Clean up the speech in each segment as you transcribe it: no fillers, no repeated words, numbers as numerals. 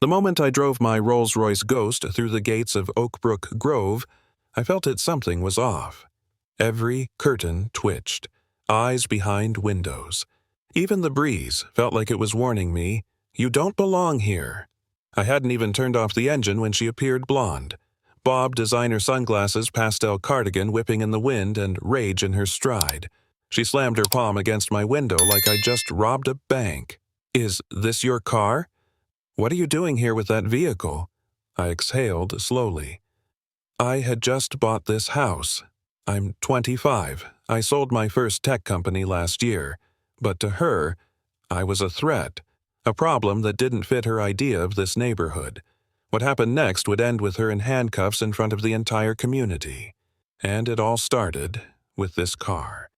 The moment I drove my Rolls-Royce Ghost through the gates of Oakbrook Grove, I felt that something was off. Every curtain twitched, eyes behind windows. Even the breeze felt like it was warning me, "You don't belong here." I hadn't even turned off the engine when she appeared, blonde. Bob designer sunglasses, pastel cardigan whipping in the wind, and rage in her stride. She slammed her palm against my window like I just robbed a bank. "Is this your car? What are you doing here with that vehicle?" I exhaled slowly. "I had just bought this house. I'm 25. I sold my first tech company last year. But to her, I was a threat, a problem that didn't fit her idea of this neighborhood. What happened next would end with her in handcuffs in front of the entire community. And it all started with this car."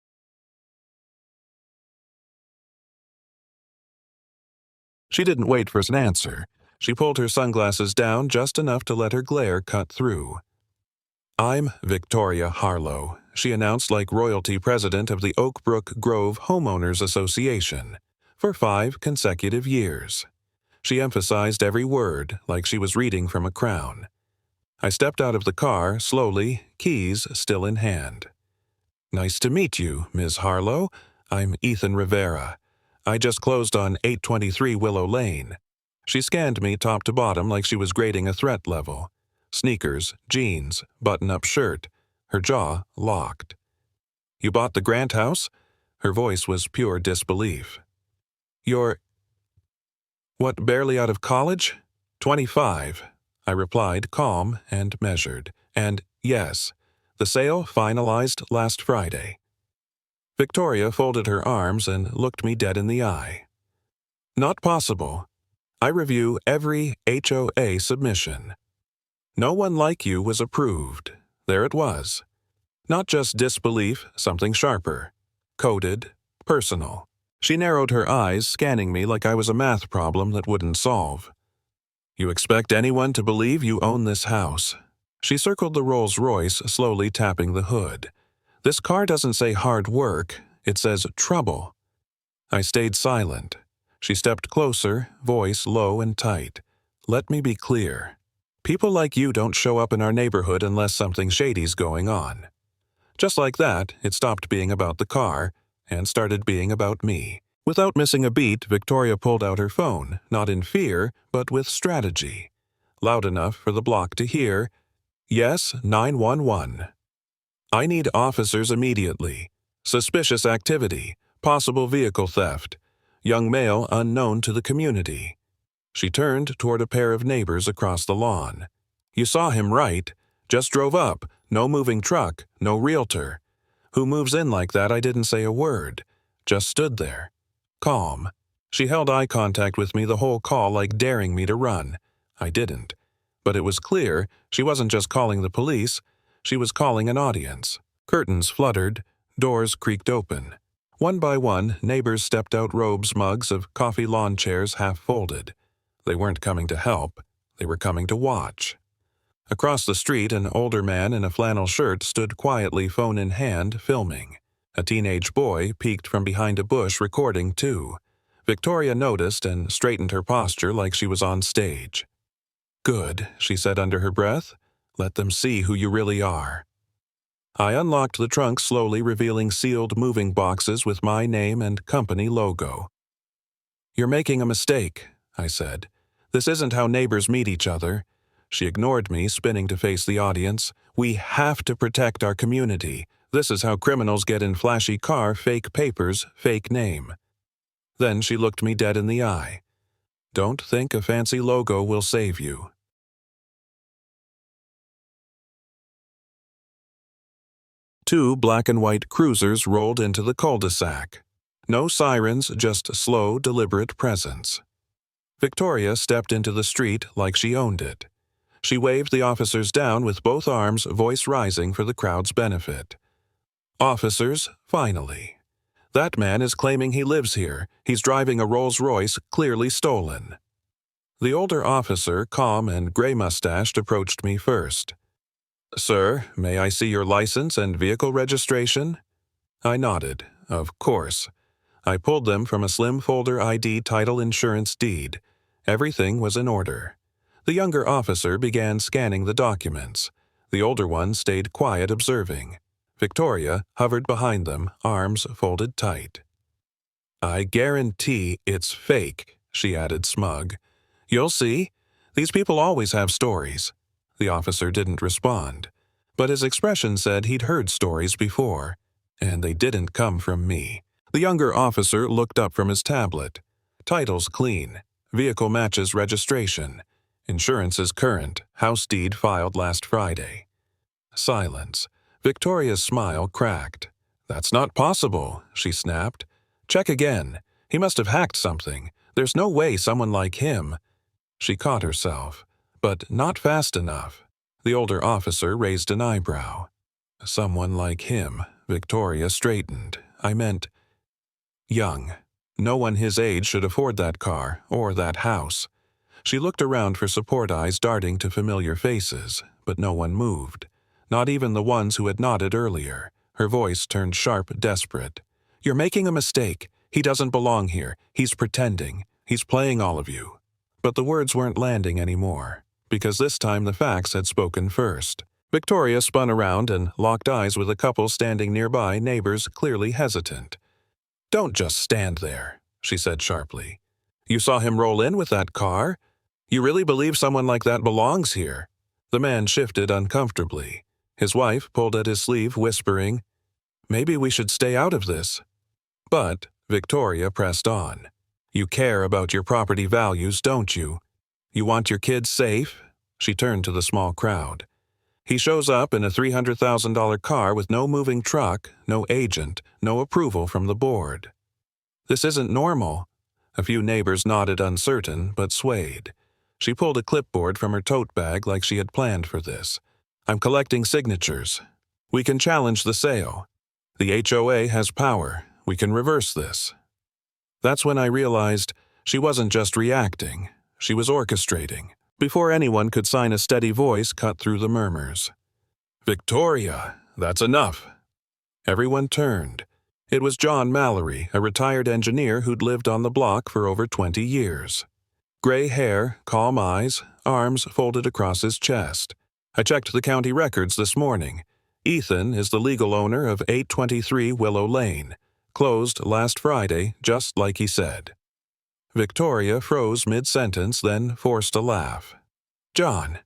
She didn't wait for an answer. She pulled her sunglasses down just enough to let her glare cut through. "I'm Victoria Harlow," she announced like royalty president of the Oakbrook Grove Homeowners Association, for 5 consecutive years. She emphasized every word like she was reading from a crown. I stepped out of the car, slowly, keys still in hand. "Nice to meet you, Ms. Harlow. I'm Ethan Rivera. I just closed on 823 Willow Lane." She scanned me top to bottom like she was grading a threat level. Sneakers, jeans, button-up shirt, her jaw locked. "You bought the Grant house?" Her voice was pure disbelief. "You're... what, barely out of college?" 25, I replied, calm and measured. "And yes, the sale finalized last Friday." Victoria folded her arms and looked me dead in the eye. "Not possible. I review every HOA submission. No one like you was approved." There it was. Not just disbelief, something sharper. Coded, personal. She narrowed her eyes, scanning me like I was a math problem that wouldn't solve. "You expect anyone to believe you own this house?" She circled the Rolls-Royce, slowly tapping the hood. "This car doesn't say hard work, it says trouble." I stayed silent. She stepped closer, voice low and tight. "Let me be clear. People like you don't show up in our neighborhood unless something shady's going on." Just like that, it stopped being about the car and started being about me. Without missing a beat, Victoria pulled out her phone, not in fear, but with strategy. Loud enough for the block to hear, "Yes, 911. I need officers immediately. Suspicious activity, possible vehicle theft. Young male unknown to the community." She turned toward a pair of neighbors across the lawn. "You saw him, right? Just drove up. No moving truck, no realtor. Who moves in like that?" I didn't say a word. Just stood there. Calm. She held eye contact with me the whole call like daring me to run. I didn't. But it was clear she wasn't just calling the police, she was calling an audience. Curtains fluttered, doors creaked open. One by one, neighbors stepped out, robes, mugs of coffee, lawn chairs half folded. They weren't coming to help, they were coming to watch. Across the street, an older man in a flannel shirt stood quietly, phone in hand, filming. A teenage boy peeked from behind a bush, recording too. Victoria noticed and straightened her posture like she was on stage. "Good," she said under her breath. "Let them see who you really are." I unlocked the trunk slowly, revealing sealed moving boxes with my name and company logo. "You're making a mistake," I said. "This isn't how neighbors meet each other." She ignored me, spinning to face the audience. "We have to protect our community. This is how criminals get in flashy car, fake papers, fake name." Then she looked me dead in the eye. "Don't think a fancy logo will save you." Two black and white cruisers rolled into the cul-de-sac. No sirens, just slow, deliberate presence. Victoria stepped into the street like she owned it. She waved the officers down with both arms, voice rising for the crowd's benefit. "Officers, finally. That man is claiming he lives here. He's driving a Rolls-Royce, clearly stolen." The older officer, calm and gray-mustached, approached me first. "Sir, may I see your license and vehicle registration?" I nodded. Of course. I pulled them from a slim folder ID, title, insurance deed. Everything was in order. The younger officer began scanning the documents. The older one stayed quiet observing. Victoria hovered behind them, arms folded tight. "I guarantee it's fake," she added smug. "You'll see. These people always have stories." The officer didn't respond, but his expression said he'd heard stories before, and they didn't come from me. The younger officer looked up from his tablet. Title's clean. Vehicle matches registration. Insurance is current. House deed filed last Friday. Silence. Victoria's smile cracked. "That's not possible," she snapped. "Check again. He must have hacked something. There's no way someone like him—" She caught herself, but not fast enough. The older officer raised an eyebrow. "Someone like him," Victoria straightened. "I meant young. No one his age should afford that car or that house." She looked around for support eyes darting to familiar faces, but no one moved. Not even the ones who had nodded earlier. Her voice turned sharp, desperate. "You're making a mistake. He doesn't belong here. He's pretending. He's playing all of you." But the words weren't landing anymore, because this time the facts had spoken first. Victoria spun around and locked eyes with a couple standing nearby, neighbors clearly hesitant. "Don't just stand there," she said sharply. "You saw him roll in with that car? You really believe someone like that belongs here?" The man shifted uncomfortably. His wife pulled at his sleeve, whispering, "Maybe we should stay out of this." But Victoria pressed on. "You care about your property values, don't you? You want your kids safe?" She turned to the small crowd. "He shows up in a $300,000 car with no moving truck, no agent, no approval from the board. This isn't normal." A few neighbors nodded uncertain, but swayed. She pulled a clipboard from her tote bag like she had planned for this. "I'm collecting signatures. We can challenge the sale. The HOA has power. We can reverse this." That's when I realized she wasn't just reacting. She was orchestrating. Before anyone could sign, a steady voice cut through the murmurs. "Victoria, that's enough." Everyone turned. It was John Mallory, a retired engineer who'd lived on the block for over 20 years. Gray hair, calm eyes, arms folded across his chest. "I checked the county records this morning. Ethan is the legal owner of 823 Willow Lane. Closed last Friday, just like he said." Victoria froze mid-sentence, then forced a laugh. "John,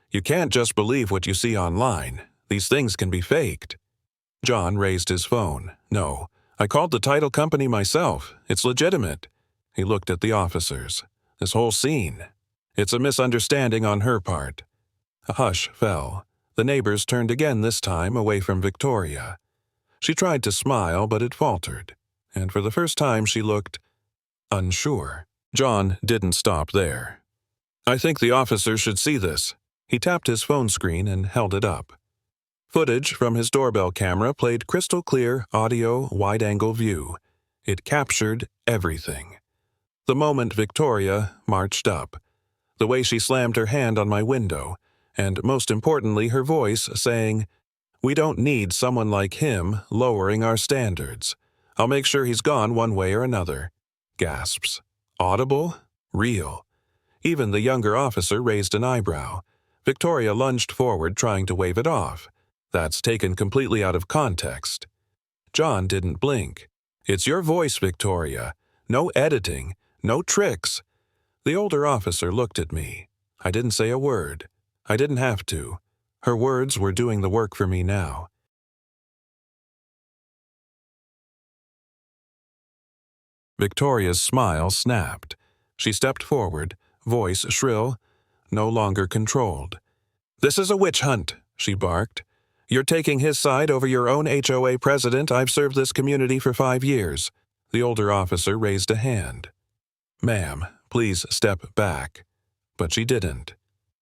you can't just believe what you see online. These things can be faked." John raised his phone. "No, I called the title company myself. It's legitimate." He looked at the officers. "This whole scene. It's a misunderstanding on her part." A hush fell. The neighbors turned again, this time away from Victoria. She tried to smile, but it faltered, and for the first time she looked unsure. John didn't stop there. "I think the officers should see this." He tapped his phone screen and held it up. Footage from his doorbell camera played crystal clear audio wide-angle view. It captured everything. The moment Victoria marched up, the way she slammed her hand on my window, and most importantly her voice saying, "We don't need someone like him lowering our standards. I'll make sure he's gone one way or another." Gasps. Audible? Real. Even the younger officer raised an eyebrow. Victoria lunged forward, trying to wave it off. "That's taken completely out of context." John didn't blink. "It's your voice, Victoria. No editing. No tricks." The older officer looked at me. I didn't say a word. I didn't have to. Her words were doing the work for me now. Victoria's smile snapped. She stepped forward, voice shrill, no longer controlled. "This is a witch hunt," she barked. "You're taking his side over your own HOA president. I've served this community for 5 years. The older officer raised a hand. "Ma'am, please step back." But she didn't.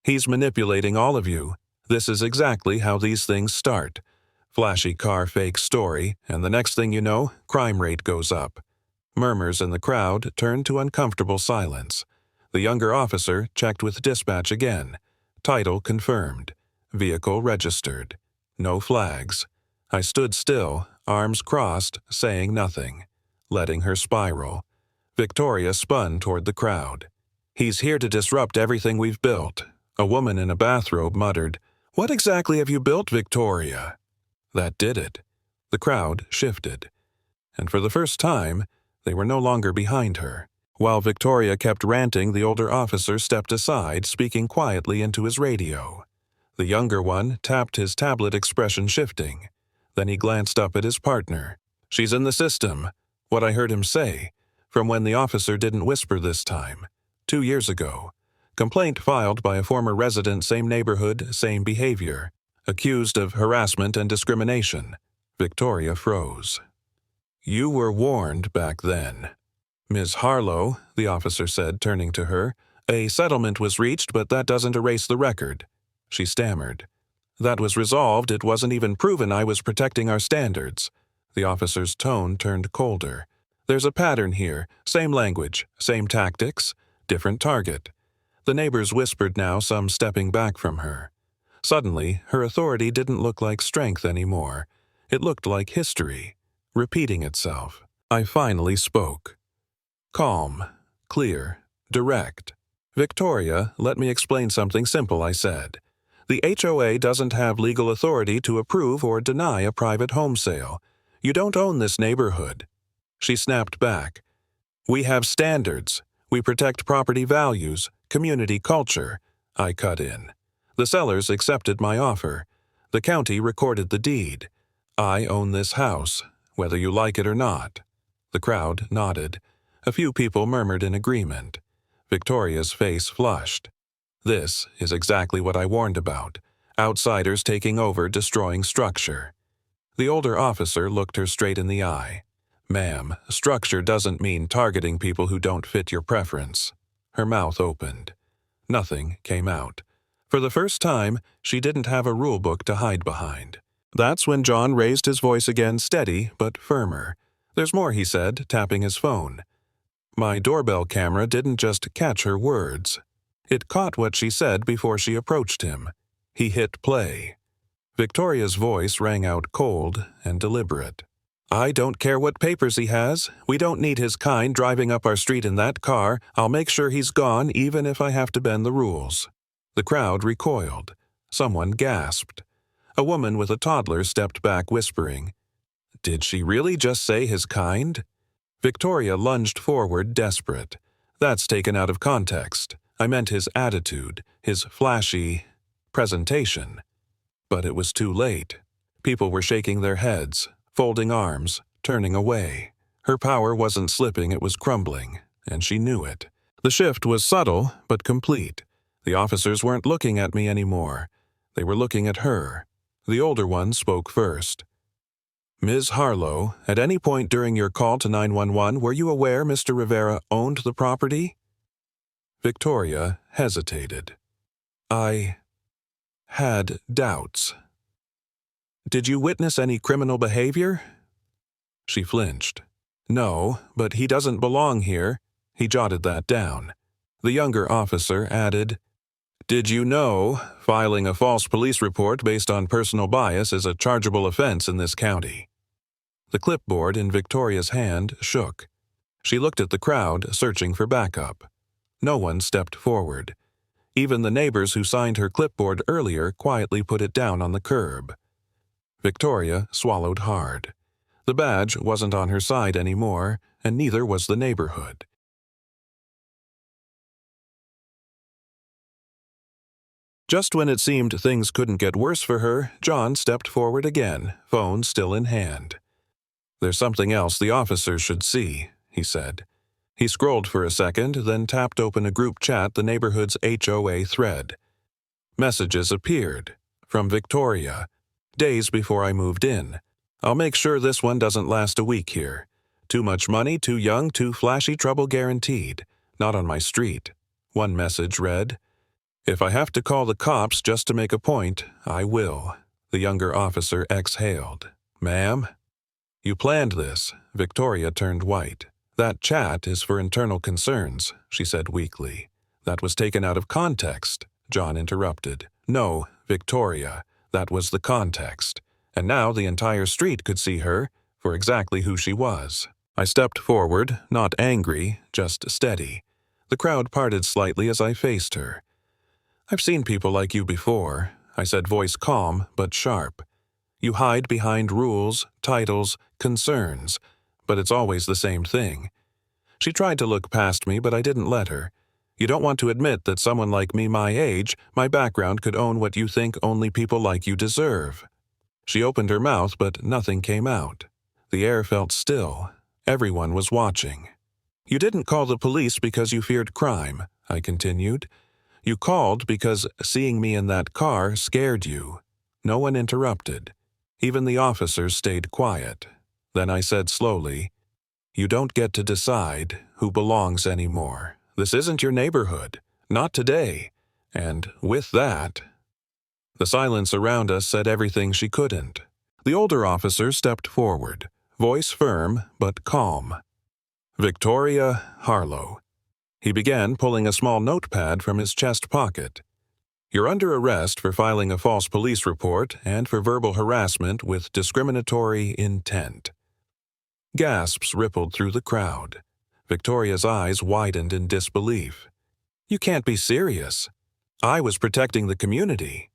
"He's manipulating all of you. This is exactly how these things start. Flashy car fake story, and the next thing you know, crime rate goes up." Murmurs in the crowd turned to uncomfortable silence. The younger officer checked with dispatch again. Title confirmed. Vehicle registered. No flags. I stood still, arms crossed, saying nothing, letting her spiral. Victoria spun toward the crowd. "He's here to disrupt everything we've built." A woman in a bathrobe muttered, "What exactly have you built, Victoria?" That did it. The crowd shifted, and for the first time, they were no longer behind her. While Victoria kept ranting, the older officer stepped aside, speaking quietly into his radio. The younger one tapped his tablet, expression shifting. Then he glanced up at his partner. "She's in the system," what I heard him say, from when the officer didn't whisper this time. 2 years ago. Complaint filed by a former resident, same neighborhood, same behavior. Accused of harassment and discrimination. Victoria froze. "You were warned back then." "Ms. Harlow," the officer said, turning to her, "a settlement was reached, but that doesn't erase the record." She stammered. "That was resolved. It wasn't even proven I was protecting our standards." The officer's tone turned colder. "There's a pattern here. Same language, same tactics, different target." The neighbors whispered now, some stepping back from her. Suddenly, her authority didn't look like strength anymore. It looked like history, repeating itself. I finally spoke. Calm, clear, direct. "Victoria, let me explain something simple," I said. "The HOA doesn't have legal authority to approve or deny a private home sale. You don't own this neighborhood." She snapped back. "We have standards. We protect property values, community culture." I cut in. "The sellers accepted my offer. The county recorded the deed. I own this house, whether you like it or not." The crowd nodded. A few people murmured in agreement. Victoria's face flushed. "This is exactly what I warned about. Outsiders taking over, destroying structure." The older officer looked her straight in the eye. "Ma'am, structure doesn't mean targeting people who don't fit your preference." Her mouth opened. Nothing came out. For the first time, she didn't have a rule book to hide behind. That's when John raised his voice again, steady but firmer. "There's more," he said, tapping his phone. My doorbell camera didn't just catch her words. It caught what she said before she approached him. He hit play. Victoria's voice rang out cold and deliberate. "I don't care what papers he has. We don't need his kind driving up our street in that car. I'll make sure he's gone, even if I have to bend the rules." The crowd recoiled. Someone gasped. A woman with a toddler stepped back, whispering, "Did she really just say his kind?" Victoria lunged forward, desperate. "That's taken out of context. I meant his attitude, his flashy presentation." But it was too late. People were shaking their heads, folding arms, turning away. Her power wasn't slipping, it was crumbling, and she knew it. The shift was subtle, but complete. The officers weren't looking at me anymore. They were looking at her. The older one spoke first. "Ms. Harlow, at any point during your call to 911, were you aware Mr. Rivera owned the property?" Victoria hesitated. "I had doubts." "Did you witness any criminal behavior?" She flinched. "No, but he doesn't belong here." He jotted that down. The younger officer added, "Did you know filing a false police report based on personal bias is a chargeable offense in this county?" The clipboard in Victoria's hand shook. She looked at the crowd, searching for backup. No one stepped forward. Even the neighbors who signed her clipboard earlier quietly put it down on the curb. Victoria swallowed hard. The badge wasn't on her side anymore, and neither was the neighborhood. Just when it seemed things couldn't get worse for her, John stepped forward again, phone still in hand. "There's something else the officers should see," he said. He scrolled for a second, then tapped open a group chat, the neighborhood's HOA thread. Messages appeared. From Victoria. "Days before I moved in. I'll make sure this one doesn't last a week here. Too much money, too young, too flashy, trouble guaranteed. Not on my street." One message read, "If I have to call the cops just to make a point, I will." The younger officer exhaled. "Ma'am?" "You planned this." Victoria turned white. "That chat is for internal concerns," she said weakly. "That was taken out of context," John interrupted. "No, Victoria, that was the context. And now the entire street could see her for exactly who she was." I stepped forward, not angry, just steady. The crowd parted slightly as I faced her. "I've seen people like you before," I said, voice calm but sharp. "You hide behind rules, titles, concerns, but it's always the same thing." She tried to look past me, but I didn't let her. "You don't want to admit that someone like me my age, my background, could own what you think only people like you deserve." She opened her mouth, but nothing came out. The air felt still. Everyone was watching. "You didn't call the police because you feared crime," I continued. "You called because seeing me in that car scared you." No one interrupted. Even the officers stayed quiet. Then I said slowly, "You don't get to decide who belongs anymore. This isn't your neighborhood. Not today." And with that, the silence around us said everything she couldn't. The older officer stepped forward, voice firm but calm. "Victoria Harlow." He began pulling a small notepad from his chest pocket. "You're under arrest for filing a false police report and for verbal harassment with discriminatory intent." Gasps rippled through the crowd. Victoria's eyes widened in disbelief. "You can't be serious. I was protecting the community."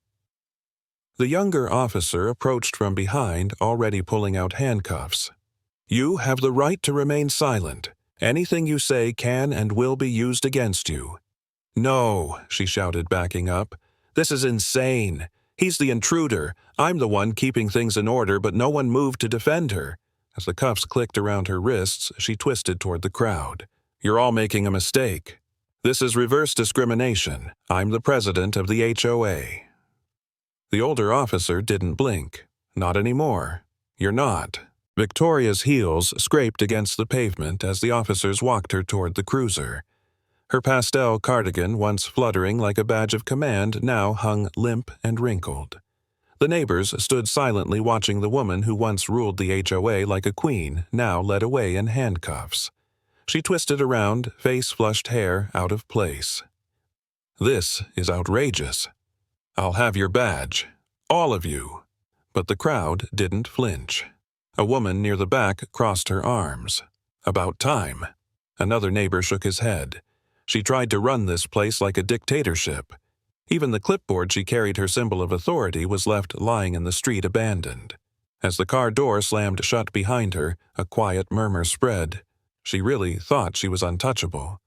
The younger officer approached from behind, already pulling out handcuffs. "You have the right to remain silent. Anything you say can and will be used against you." "No," she shouted, backing up. "This is insane. He's the intruder. I'm the one keeping things in order, but no one moved to defend her." As the cuffs clicked around her wrists, she twisted toward the crowd. "You're all making a mistake. This is reverse discrimination. I'm the president of the HOA." The older officer didn't blink. "Not anymore. You're not." Victoria's heels scraped against the pavement as the officers walked her toward the cruiser. Her pastel cardigan, once fluttering like a badge of command, now hung limp and wrinkled. The neighbors stood silently watching the woman who once ruled the HOA like a queen, now led away in handcuffs. She twisted around, face flushed hair out of place. "This is outrageous. I'll have your badge. All of you." But the crowd didn't flinch. A woman near the back crossed her arms. "About time." Another neighbor shook his head. She tried to run this place like a dictatorship. Even the clipboard she carried her symbol of authority was left lying in the street abandoned. As the car door slammed shut behind her, a quiet murmur spread. She really thought she was untouchable.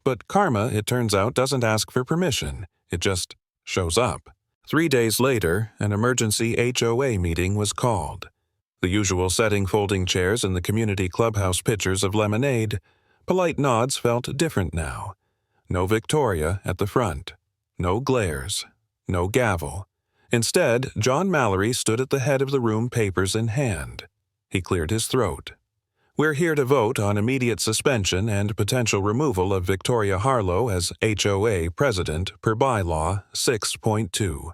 But karma, it turns out, doesn't ask for permission. It just shows up. 3 days later, an emergency HOA meeting was called. The usual setting, folding chairs and the community clubhouse pitchers of lemonade. Polite nods felt different now. No Victoria at the front. No glares. No gavel. Instead, John Mallory stood at the head of the room, papers in hand. He cleared his throat. "We're here to vote on immediate suspension and potential removal of Victoria Harlow as HOA president per bylaw 6.2.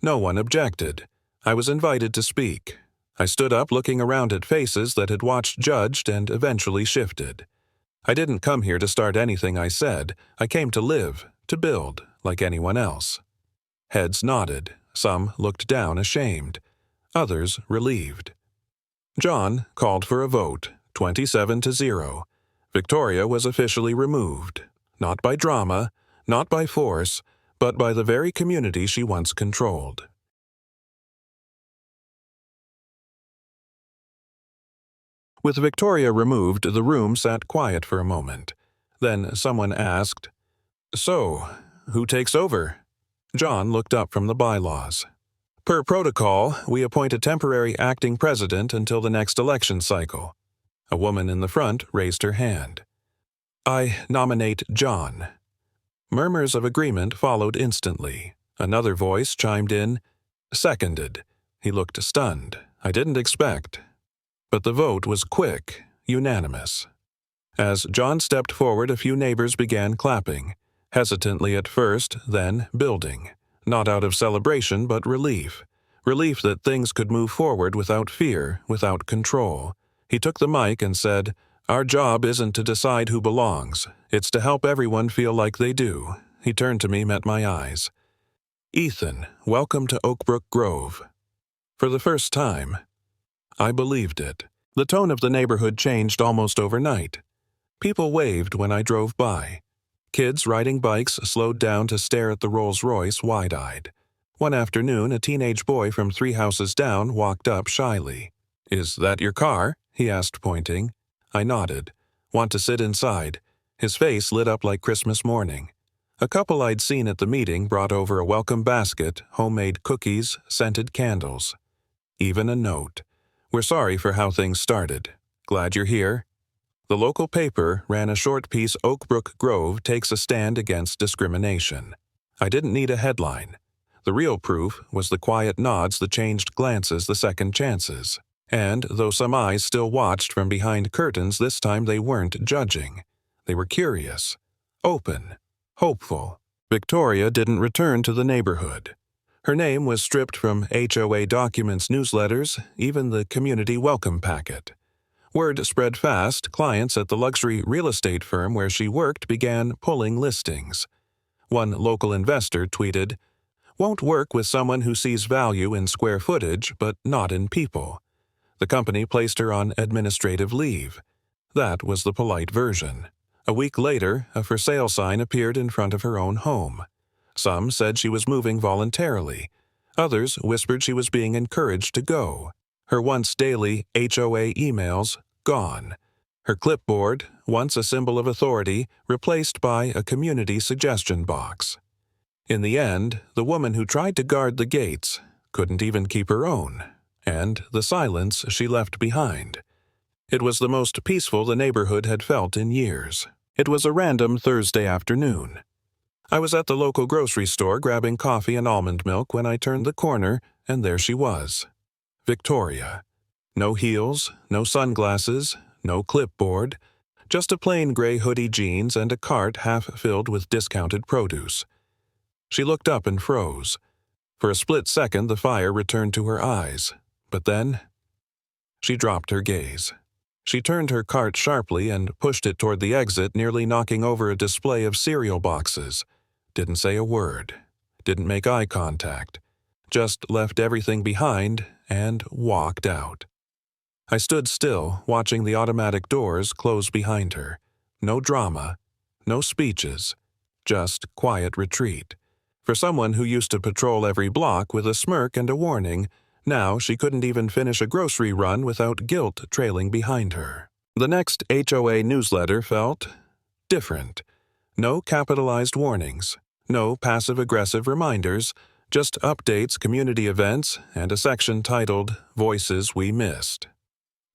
No one objected. I was invited to speak. I stood up, looking around at faces that had watched, judged, and eventually shifted. I didn't come here to start anything I said. I came to live, to build, like anyone else. Heads nodded. Some looked down, ashamed. Others relieved. John called for a vote, 27-0. Victoria was officially removed. Not by drama, not by force, but by the very community she once controlled. With Victoria removed, the room sat quiet for a moment. Then someone asked, "So, who takes over?" John looked up from the bylaws. "Per protocol, we appoint a temporary acting president until the next election cycle." A woman in the front raised her hand. "I nominate John." Murmurs of agreement followed instantly. Another voice chimed in, "Seconded." He looked stunned. I didn't expect. But the vote was quick, unanimous. As John stepped forward, a few neighbors began clapping, hesitantly at first, then building, not out of celebration but relief. Relief that things could move forward without fear, without control. He took the mic and said, "Our job isn't to decide who belongs. It's to help everyone feel like they do." He turned to me, met my eyes. "Ethan, welcome to Oakbrook Grove." For the first time, I believed it. The tone of the neighborhood changed almost overnight. People waved when I drove by. Kids riding bikes slowed down to stare at the Rolls-Royce wide-eyed. One afternoon, a teenage boy from 3 houses down walked up shyly. "Is that your car?" he asked, pointing. I nodded. "Want to sit inside?" His face lit up like Christmas morning. A couple I'd seen at the meeting brought over a welcome basket, homemade cookies, scented candles. Even a note. "We're sorry for how things started. Glad you're here." The local paper ran a short piece. Oakbrook Grove takes a stand against discrimination. I didn't need a headline. The real proof was the quiet nods, the changed glances, the second chances. And though some eyes still watched from behind curtains, this time they weren't judging. They were curious, open, hopeful. Victoria didn't return to the neighborhood. Her name was stripped from HOA documents, newsletters, even the community welcome packet. Word spread fast. Clients at the luxury real estate firm where she worked began pulling listings. One local investor tweeted, "Won't work with someone who sees value in square footage but not in people." The company placed her on administrative leave. That was the polite version. A week later, a for sale sign appeared in front of her own home. Some said she was moving voluntarily. Others whispered she was being encouraged to go. Her once daily HOA emails gone. Her clipboard, once a symbol of authority, replaced by a community suggestion box. In the end, the woman who tried to guard the gates couldn't even keep her own, and the silence she left behind. It was the most peaceful the neighborhood had felt in years. It was a random Thursday afternoon. I was at the local grocery store grabbing coffee and almond milk when I turned the corner, and there she was. Victoria. No heels, no sunglasses, no clipboard, just a plain gray hoodie, jeans, and a cart half filled with discounted produce. She looked up and froze. For a split second, the fire returned to her eyes, but then she dropped her gaze. She turned her cart sharply and pushed it toward the exit, nearly knocking over a display of cereal boxes. Didn't say a word. Didn't make eye contact. Just left everything behind and walked out. I stood still, watching the automatic doors close behind her. No drama, no speeches, just quiet retreat. For someone who used to patrol every block with a smirk and a warning, now she couldn't even finish a grocery run without guilt trailing behind her. The next HOA newsletter felt different. No capitalized warnings, no passive-aggressive reminders, just updates, community events, and a section titled Voices We Missed.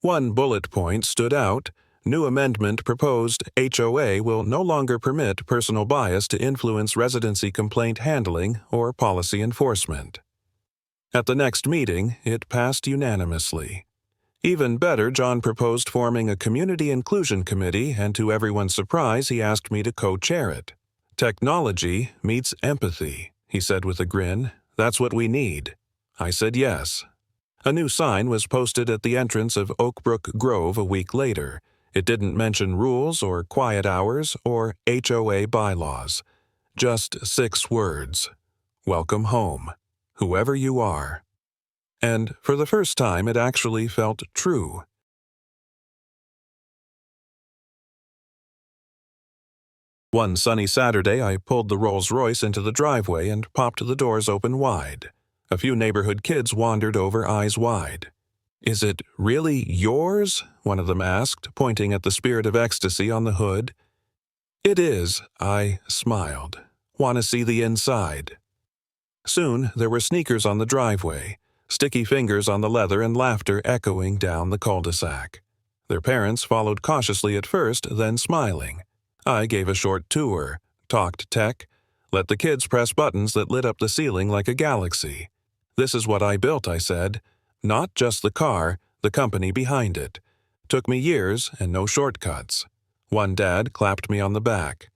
One bullet point stood out. New amendment proposed. HOA will no longer permit personal bias to influence residency complaint handling or policy enforcement. At the next meeting, it passed unanimously. Even better, John proposed forming a community inclusion committee, and to everyone's surprise, he asked me to co-chair it. "Technology meets empathy," he said with a grin. "That's what we need." I said yes. A new sign was posted at the entrance of Oakbrook Grove a week later. It didn't mention rules or quiet hours or HOA bylaws. Just 6 words. "Welcome home, whoever you are." And for the first time, it actually felt true. One sunny Saturday, I pulled the Rolls-Royce into the driveway and popped the doors open wide. A few neighborhood kids wandered over, eyes wide. "Is it really yours?" one of them asked, pointing at the Spirit of Ecstasy on the hood. "It is," I smiled. "Want to see the inside?" Soon, there were sneakers on the driveway, sticky fingers on the leather, and laughter echoing down the cul-de-sac. Their parents followed cautiously at first, then smiling. I gave a short tour, talked tech, let the kids press buttons that lit up the ceiling like a galaxy. "This is what I built," I said. "Not just the car, the company behind it. Took me years and no shortcuts." One dad clapped me on the back.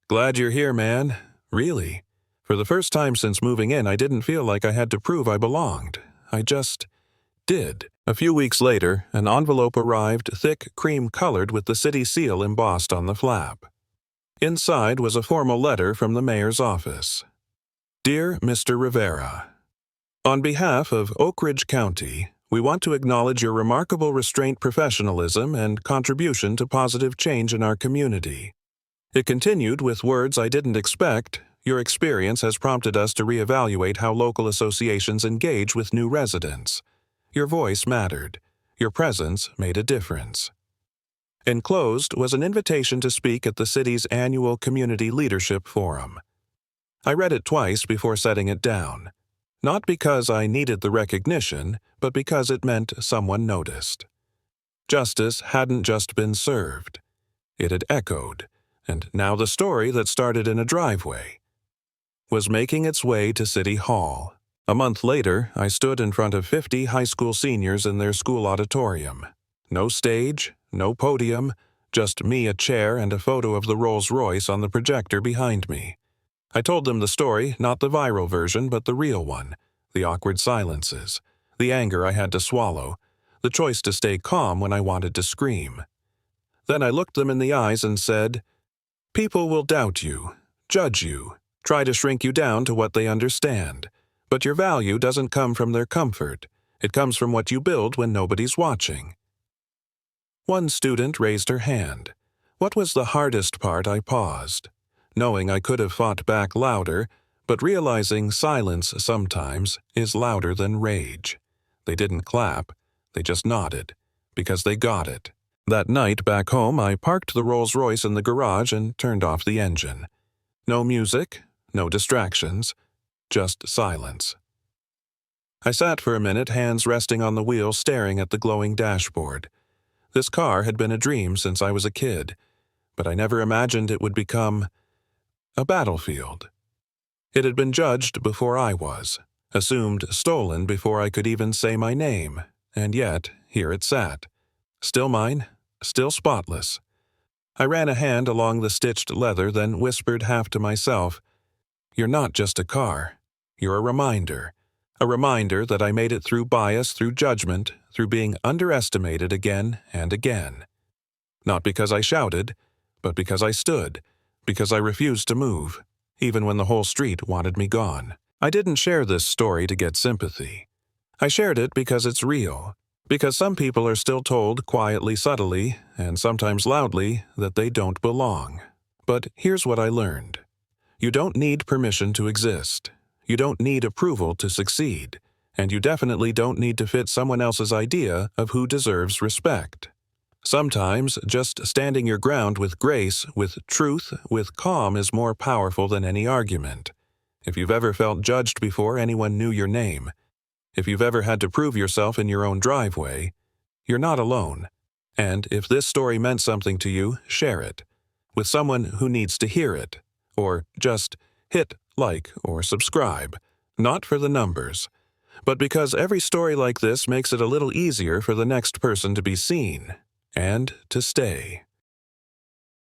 "Glad you're here, man. Really. For the first time since moving in, I didn't feel like I had to prove I belonged. I just did." A few weeks later, an envelope arrived, thick, cream-colored, with the city seal embossed on the flap. Inside was a formal letter from the mayor's office. "Dear Mr. Rivera, on behalf of Oak Ridge County, we want to acknowledge your remarkable restraint, professionalism, and contribution to positive change in our community. It continued with words I didn't expect. Your experience has prompted us to reevaluate how local associations engage with new residents. Your voice mattered. Your presence made a difference. Enclosed was an invitation to speak at the city's annual Community Leadership Forum. I read it twice before setting it down. Not because I needed the recognition, but because it meant someone noticed. Justice hadn't just been served. It had echoed, and now the story that started in a driveway was making its way to City Hall. A month later, I stood in front of 50 high school seniors in their school auditorium. No stage, no podium, just me, a chair, and a photo of the Rolls-Royce on the projector behind me. I told them the story, not the viral version, but the real one. The awkward silences, the anger I had to swallow, the choice to stay calm when I wanted to scream. Then I looked them in the eyes and said, "People will doubt you, judge you, try to shrink you down to what they understand. But your value doesn't come from their comfort. It comes from what you build when nobody's watching." One student raised her hand. What was the hardest part? I paused, knowing I could have fought back louder, but realizing silence sometimes is louder than rage. They didn't clap, they just nodded, because they got it. That night back home, I parked the Rolls-Royce in the garage and turned off the engine. No music, no distractions, just silence. I sat for a minute, hands resting on the wheel, staring at the glowing dashboard. This car had been a dream since I was a kid, but I never imagined it would become a battlefield. It had been judged before I was, assumed stolen before I could even say my name, and yet here it sat. Still mine, still spotless. I ran a hand along the stitched leather, then whispered half to myself, "You're not just a car. You're a reminder that I made it through bias, through judgment, through being underestimated again and again. Not because I shouted, but because I stood, because I refused to move, even when the whole street wanted me gone." I didn't share this story to get sympathy. I shared it because it's real, because some people are still told quietly, subtly, and sometimes loudly that they don't belong. But here's what I learned. You don't need permission to exist. You don't need approval to succeed. And you definitely don't need to fit someone else's idea of who deserves respect. Sometimes just standing your ground with grace, with truth, with calm is more powerful than any argument. If you've ever felt judged before anyone knew your name, if you've ever had to prove yourself in your own driveway, you're not alone. And if this story meant something to you, share it with someone who needs to hear it. Or just hit like or subscribe, not for the numbers, but because every story like this makes it a little easier for the next person to be seen and to stay.